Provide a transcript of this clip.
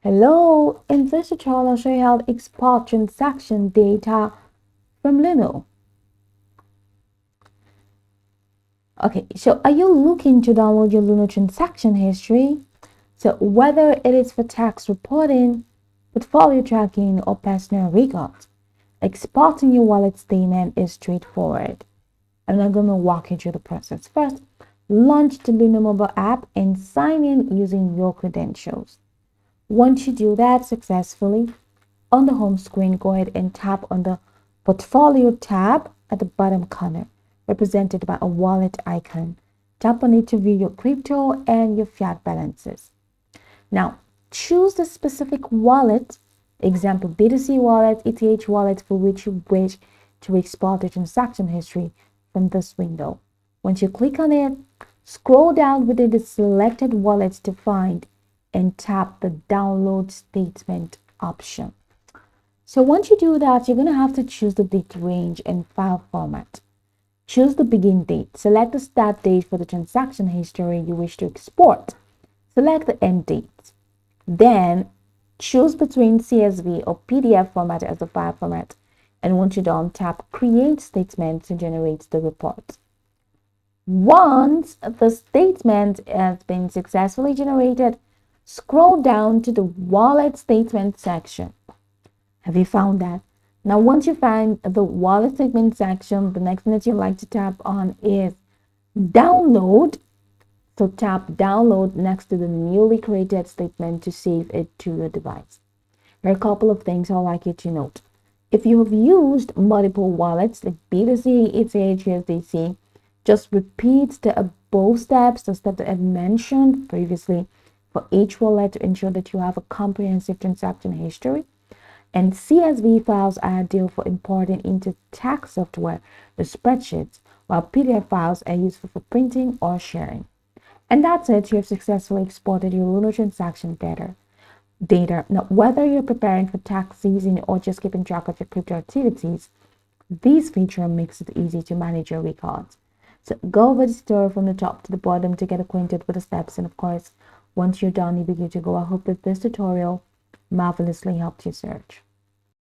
Hello, in this tutorial I'll show you how to export transaction data from Luno. Okay, so are you looking to download your Luno transaction history? So whether it is for tax reporting, portfolio tracking, or personal records, exporting your wallet statement is straightforward. And I'm going to walk you through the process. First, launch the Luno mobile app and sign in using your credentials. Once you do that successfully, on the home screen, go ahead and tap on the Portfolio tab at the bottom corner, represented by a wallet icon. Tap on it to view your crypto and your fiat balances. Now, choose the specific wallet, example B2C wallet, ETH wallet, for which you wish to export the transaction history from this window. Once you click on it, scroll down within the selected wallets to find and tap the download statement option. So once you do that, you're going to have to choose the date range and file format. Choose the begin date. Select the start date for the transaction history you wish to export. Select the end date. Then choose between CSV or PDF format as the file format. And once you're done, tap create statement to generate the report. Once the statement has been successfully generated, scroll down to the wallet statement section. Have you found that? Now, once you find the wallet statement section, the next thing that you'd like to tap on is download. So tap download next to the newly created statement to save it to your device. There are a couple of things I'd like you to note. If you have used multiple wallets like B2C, ETH, USDC, just repeat the above steps, the steps that I've mentioned previously for each wallet to ensure that you have a comprehensive transaction history. And CSV files are ideal for importing into tax software, the spreadsheets, while PDF files are useful for printing or sharing. And that's it. You have successfully exported your Luno transaction data. Now, whether you're preparing for tax season or just keeping track of your crypto activities, this feature makes it easy to manage your records. So go over the tutorial from the top to the bottom to get acquainted with the steps. And of course, once you're done, you begin to go. I hope that this tutorial marvelously helped you search.